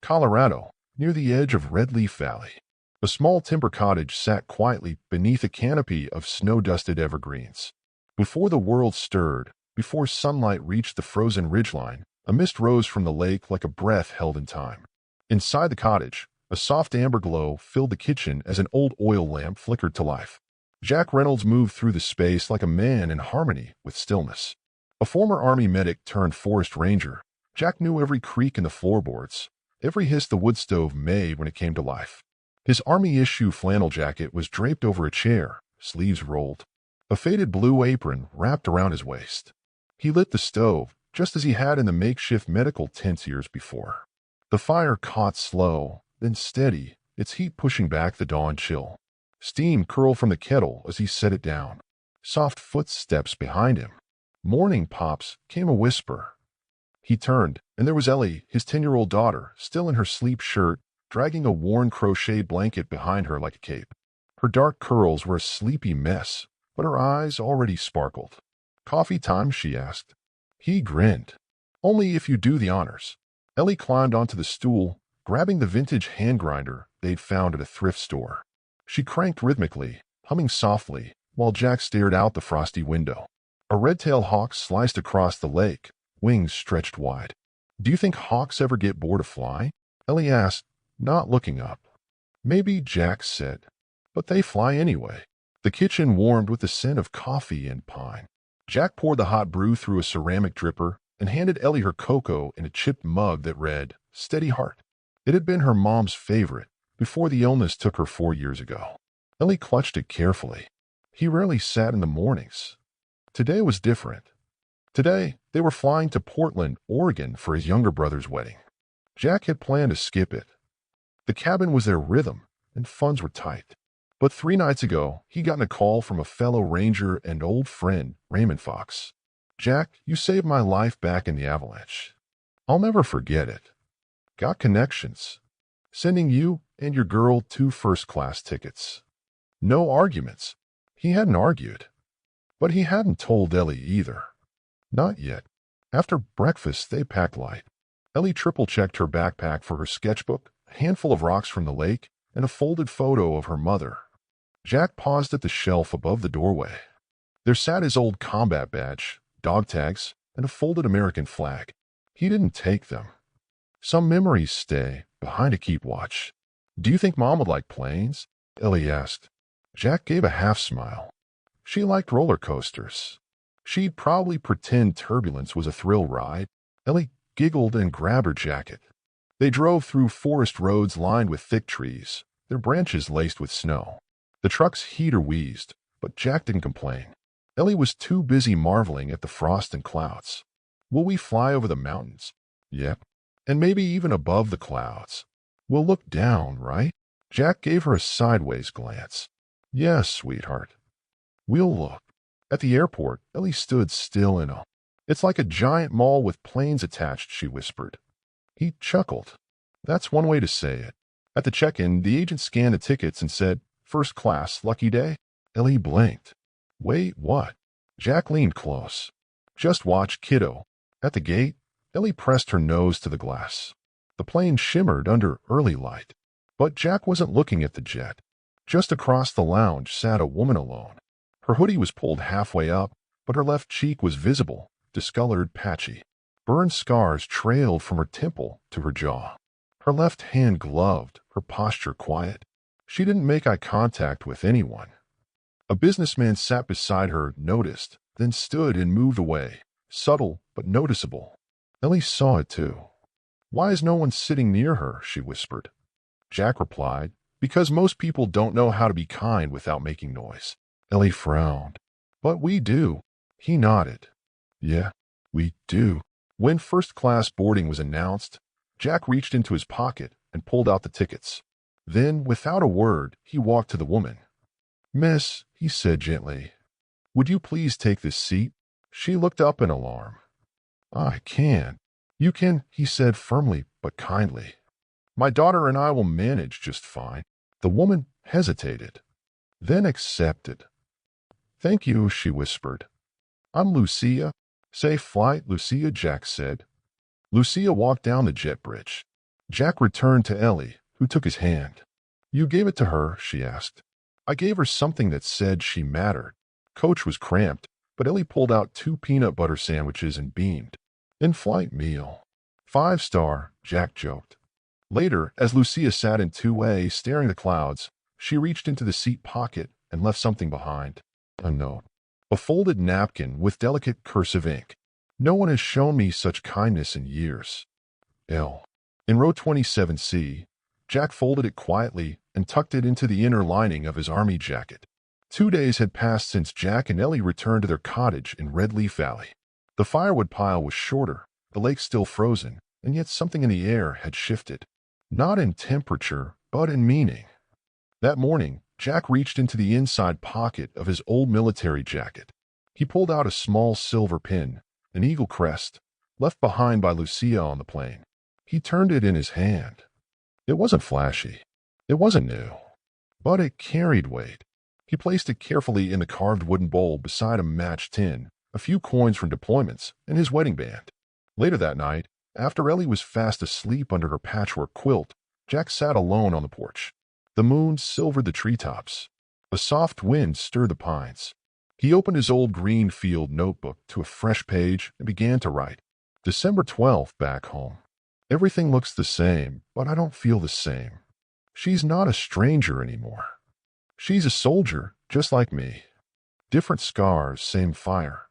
Colorado, near the edge of Red Leaf Valley. A small timber cottage sat quietly beneath a canopy of snow-dusted evergreens. Before the world stirred, before sunlight reached the frozen ridgeline, a mist rose from the lake like a breath held in time. Inside the cottage, a soft amber glow filled the kitchen as an old oil lamp flickered to life. Jack Reynolds moved through the space like a man in harmony with stillness. A former Army medic turned forest ranger, Jack knew every creak in the floorboards, every hiss the wood stove made when it came to life. His Army-issue flannel jacket was draped over a chair, sleeves rolled. A faded blue apron wrapped around his waist. He lit the stove, just as he had in the makeshift medical tent years before. The fire caught slow, then steady, its heat pushing back the dawn chill. Steam curled from the kettle as he set it down. Soft footsteps behind him. "Morning, Pops," came a whisper. He turned, and there was Ellie, his 10-year-old daughter, still in her sleep shirt, dragging a worn crochet blanket behind her like a cape. Her dark curls were a sleepy mess, but her eyes already sparkled. "Coffee time?" she asked. He grinned. "Only if you do the honors." Ellie climbed onto the stool, grabbing the vintage hand grinder they'd found at a thrift store. She cranked rhythmically, humming softly, while Jack stared out the frosty window. A red-tailed hawk sliced across the lake, wings stretched wide. "Do you think hawks ever get bored of flying?" Ellie asked, not looking up. "Maybe," Jack said, "but they fly anyway." The kitchen warmed with the scent of coffee and pine. Jack poured the hot brew through a ceramic dripper and handed Ellie her cocoa in a chipped mug that read, "Steady Heart." It had been her mom's favorite before the illness took her 4 years ago. Ellie clutched it carefully. He rarely sat in the mornings. Today was different. Today, they were flying to Portland, Oregon for his younger brother's wedding. Jack had planned to skip it. The cabin was their rhythm, and funds were tight. But 3 nights ago, he got a call from a fellow ranger and old friend, Raymond Fox. "Jack, you saved my life back in the avalanche. I'll never forget it. Got connections. Sending you and your girl 2 first-class tickets." No arguments. He hadn't argued. But he hadn't told Ellie either. Not yet. After breakfast, they packed light. Ellie triple-checked her backpack for her sketchbook, a handful of rocks from the lake, and a folded photo of her mother. Jack paused at the shelf above the doorway. There sat his old combat badge, dog tags, and a folded American flag. He didn't take them. Some memories stay behind to keep watch. "Do you think Mom would like planes?" Ellie asked. Jack gave a half-smile. She liked roller coasters. She'd probably pretend turbulence was a thrill ride. Ellie giggled and grabbed her jacket. They drove through forest roads lined with thick trees, their branches laced with snow. The truck's heater wheezed, but Jack didn't complain. Ellie was too busy marveling at the frost and clouds. "Will we fly over the mountains?" "Yep. And maybe even above the clouds. We'll look down, right?" Jack gave her a sideways glance. "Yes, sweetheart. We'll look." At the airport, Ellie stood still in awe. "It's like a giant mall with planes attached," she whispered. He chuckled. "That's one way to say it." At the check-in, the agent scanned the tickets and said, "First class, lucky day?" Ellie blinked. "Wait, what?" Jack leaned close. "Just watch, kiddo." At the gate, Ellie pressed her nose to the glass. The plane shimmered under early light. But Jack wasn't looking at the jet. Just across the lounge sat a woman alone. Her hoodie was pulled halfway up, but her left cheek was visible, discolored, patchy. Burn scars trailed from her temple to her jaw. Her left hand gloved, her posture quiet. She didn't make eye contact with anyone. A businessman sat beside her, noticed, then stood and moved away, subtle but noticeable. Ellie saw it too. "Why is no one sitting near her?" she whispered. Jack replied, "Because most people don't know how to be kind without making noise." Ellie frowned. "But we do." He nodded. "Yeah, we do." When first-class boarding was announced, Jack reached into his pocket and pulled out the tickets. Then, without a word, he walked to the woman. "Miss," he said gently, "would you please take this seat?" She looked up in alarm. "I can't." "You can," he said firmly but kindly. "My daughter and I will manage just fine." The woman hesitated, then accepted. "Thank you," she whispered. "I'm Lucia." "Safe flight, Lucia," Jack said. Lucia walked down the jet bridge. Jack returned to Ellie, who took his hand. "You gave it to her?" she asked. "I gave her something that said she mattered." Coach was cramped, but Ellie pulled out 2 peanut butter sandwiches and beamed. "In-flight meal. 5-star, Jack joked. Later, as Lucia sat in 2A staring at the clouds, she reached into the seat pocket and left something behind. A note. A folded napkin with delicate cursive ink. "No one has shown me such kindness in years. L." In row 27C, Jack folded it quietly and tucked it into the inner lining of his army jacket. 2 days had passed since Jack and Ellie returned to their cottage in Red Leaf Valley. The firewood pile was shorter, the lake still frozen, and yet something in the air had shifted. Not in temperature, but in meaning. That morning, Jack reached into the inside pocket of his old military jacket. He pulled out a small silver pin, an eagle crest, left behind by Lucia on the plane. He turned it in his hand. It wasn't flashy. It wasn't new. But it carried weight. He placed it carefully in the carved wooden bowl beside a matched tin, a few coins from deployments, and his wedding band. Later that night, after Ellie was fast asleep under her patchwork quilt, Jack sat alone on the porch. The moon silvered the treetops. A soft wind stirred the pines. He opened his old green field notebook to a fresh page and began to write. December 12th, back home. Everything looks the same, but I don't feel the same. She's not a stranger anymore. She's a soldier, just like me. Different scars, same fire.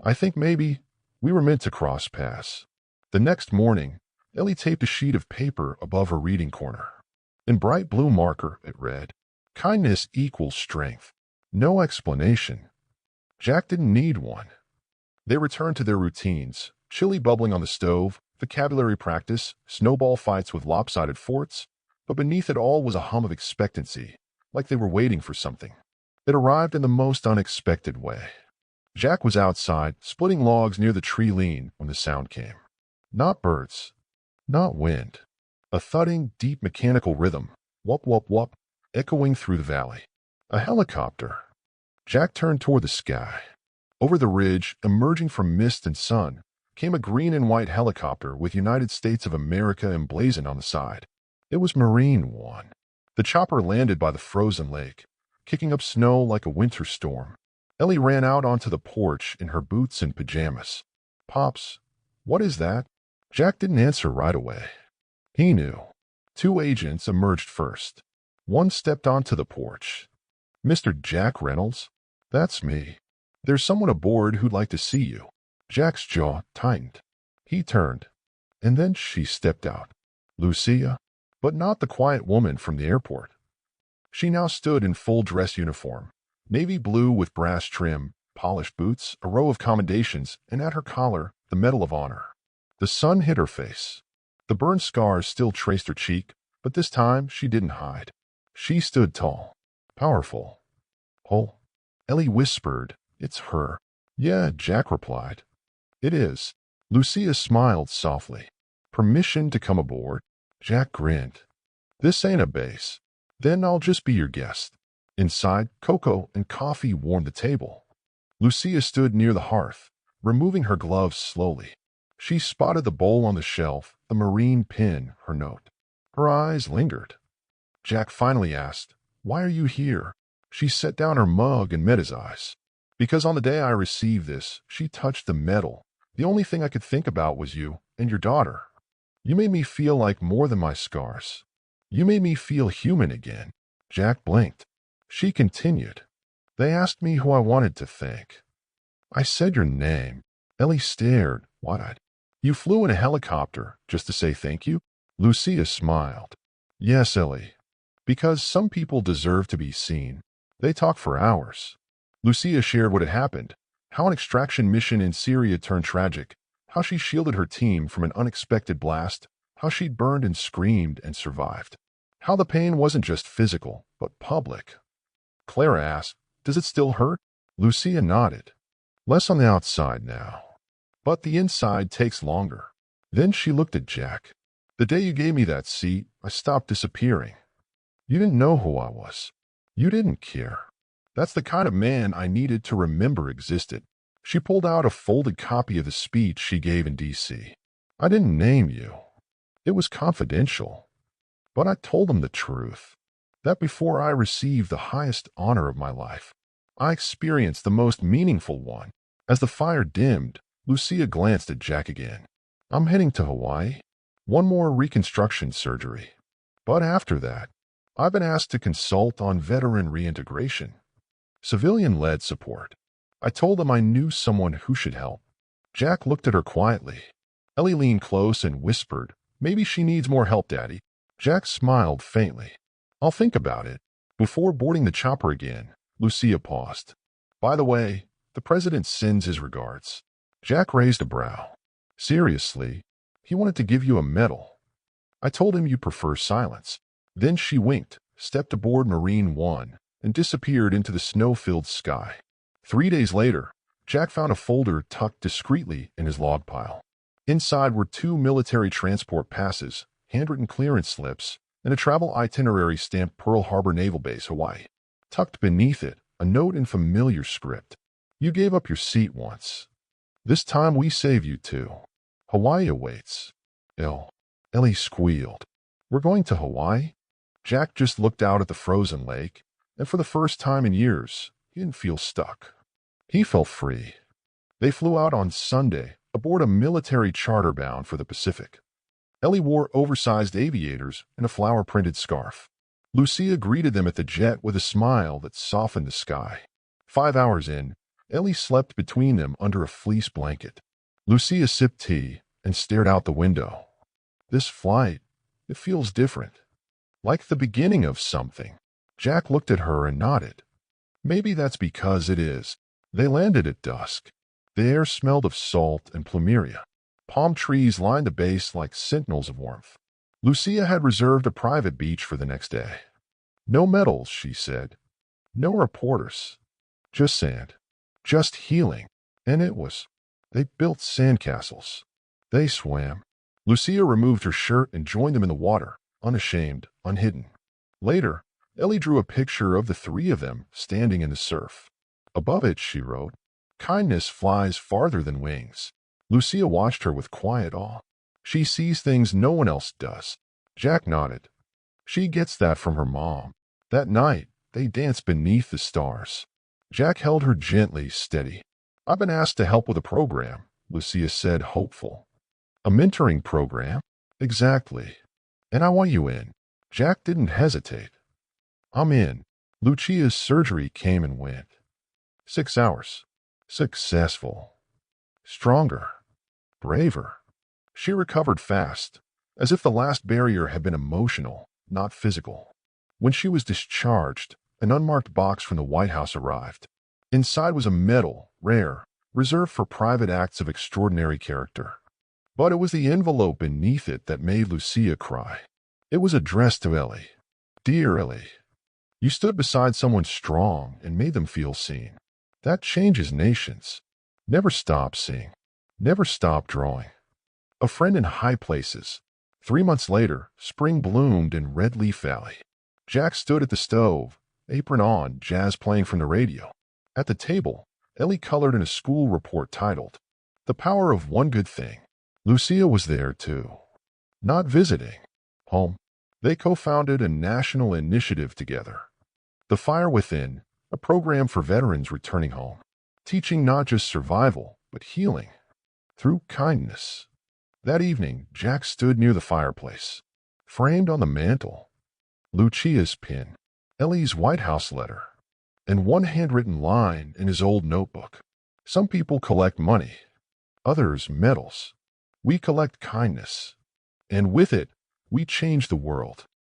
I think maybe we were meant to cross paths. The next morning, Ellie taped a sheet of paper above her reading corner. In bright blue marker, it read, "Kindness equals strength. No explanation." Jack didn't need one. They returned to their routines, chili bubbling on the stove, vocabulary practice, snowball fights with lopsided forts, but beneath it all was a hum of expectancy, like they were waiting for something. It arrived in the most unexpected way. Jack was outside, splitting logs near the tree lean when the sound came. Not birds, not wind. A thudding, deep mechanical rhythm, whoop, whoop, whoop, echoing through the valley. A helicopter. Jack turned toward the sky. Over the ridge, emerging from mist and sun, came a green and white helicopter with United States of America emblazoned on the side. It was Marine One. The chopper landed by the frozen lake, kicking up snow like a winter storm. Ellie ran out onto the porch in her boots and pajamas. "Pops, what is that?" Jack didn't answer right away. He knew. 2 agents emerged first. One stepped onto the porch. "Mr. Jack Reynolds?" "That's me. There's someone aboard who'd like to see you." Jack's jaw tightened. He turned, and then she stepped out. Lucia, but not the quiet woman from the airport. She now stood in full dress uniform, navy blue with brass trim, polished boots, a row of commendations, and at her collar, the Medal of Honor. The sun hit her face. The burn scars still traced her cheek, but this time she didn't hide. She stood tall, powerful. "Oh," Ellie whispered, "it's her." "Yeah," Jack replied. "It is." Lucia smiled softly. "Permission to come aboard?" Jack grinned. "This ain't a base. Then I'll just be your guest." Inside, cocoa and coffee warmed the table. Lucia stood near the hearth, removing her gloves slowly. She spotted the bowl on the shelf, the marine pin, her note. Her eyes lingered. Jack finally asked, "Why are you here?" She set down her mug and met his eyes. "Because on the day I received this, she touched the metal. The only thing I could think about was you and your daughter. You made me feel like more than my scars. You made me feel human again." Jack blinked. She continued. "They asked me who I wanted to thank. I said your name." Ellie stared, wide-eyed. "You flew in a helicopter just to say thank you?" Lucia smiled. "Yes, Ellie. Because some people deserve to be seen. They talk for hours." Lucia shared what had happened, how an extraction mission in Syria turned tragic, how she shielded her team from an unexpected blast, how she'd burned and screamed and survived, how the pain wasn't just physical, but public. Clara asked, "Does it still hurt?" Lucia nodded. "Less on the outside now. But the inside takes longer." Then she looked at Jack. "The day you gave me that seat, I stopped disappearing. You didn't know who I was. You didn't care. That's the kind of man I needed to remember existed." She pulled out a folded copy of the speech she gave in D.C. "I didn't name you. It was confidential, but I told him the truth, that before I received the highest honor of my life, I experienced the most meaningful one. As the fire dimmed, Lucia glanced at Jack again. I'm heading to Hawaii. One more reconstruction surgery. But after that, I've been asked to consult on veteran reintegration, civilian-led support. I told them I knew someone who should help. Jack looked at her quietly. Ellie leaned close and whispered, "Maybe she needs more help, Daddy." Jack smiled faintly. "I'll think about it." Before boarding the chopper again, Lucia paused. "By the way, the President sends his regards." Jack raised a brow. "Seriously? He wanted to give you a medal." "I told him you prefer silence." Then she winked, stepped aboard Marine One, and disappeared into the snow-filled sky. 3 days later, Jack found a folder tucked discreetly in his log pile. Inside were 2 military transport passes, handwritten clearance slips, and a travel itinerary stamped Pearl Harbor Naval Base, Hawaii. Tucked beneath it, a note in familiar script. "You gave up your seat once. This time we save you too. Hawaii awaits." Ellie squealed. "We're going to Hawaii?" Jack just looked out at the frozen lake, and for the first time in years, he didn't feel stuck. He felt free. They flew out on Sunday, aboard a military charter bound for the Pacific. Ellie wore oversized aviators and a flower-printed scarf. Lucia greeted them at the jet with a smile that softened the sky. 5 hours in, Ellie slept between them under a fleece blanket. Lucia sipped tea and stared out the window. "This flight, it feels different. Like the beginning of something." Jack looked at her and nodded. "Maybe that's because it is." They landed at dusk. The air smelled of salt and plumeria. Palm trees lined the base like sentinels of warmth. Lucia had reserved a private beach for the next day. "No medals," she said. "No reporters. Just sand. Just healing." And it was. They built sandcastles. They swam. Lucia removed her shirt and joined them in the water, unashamed, unhidden. Later, Ellie drew a picture of the 3 of them standing in the surf. Above it, she wrote, "Kindness flies farther than wings." Lucia watched her with quiet awe. She sees things no one else does. Jack nodded. She gets that from her mom. That night, they danced beneath the stars. Jack held her gently, steady. "I've been asked to help with a program," Lucia said, hopeful. "A mentoring program?" "Exactly. And I want you in." Jack didn't hesitate. "I'm in." Lucia's surgery came and went. 6 hours. Successful. Stronger. Braver. She recovered fast, as if the last barrier had been emotional, not physical. When she was discharged, an unmarked box from the White House arrived. Inside was a medal, rare, reserved for private acts of extraordinary character. But it was the envelope beneath it that made Lucia cry. It was addressed to Ellie. "Dear Ellie, you stood beside someone strong and made them feel seen. That changes nations. Never stop seeing. Never stop drawing. A friend in high places." 3 months later, spring bloomed in Red Leaf Valley. Jack stood at the stove, apron on, jazz playing from the radio. At the table, Ellie colored in a school report titled, "The Power of One Good Thing." Lucia was there too. Not visiting. Home. They co-founded a national initiative together. The Fire Within, a program for veterans returning home, teaching not just survival, but healing through kindness. That evening, Jack stood near the fireplace. Framed on the mantel, Lucia's pin, Ellie's White House letter, and one handwritten line in his old notebook. "Some people collect money, others medals. We collect kindness, and with it, we change the world."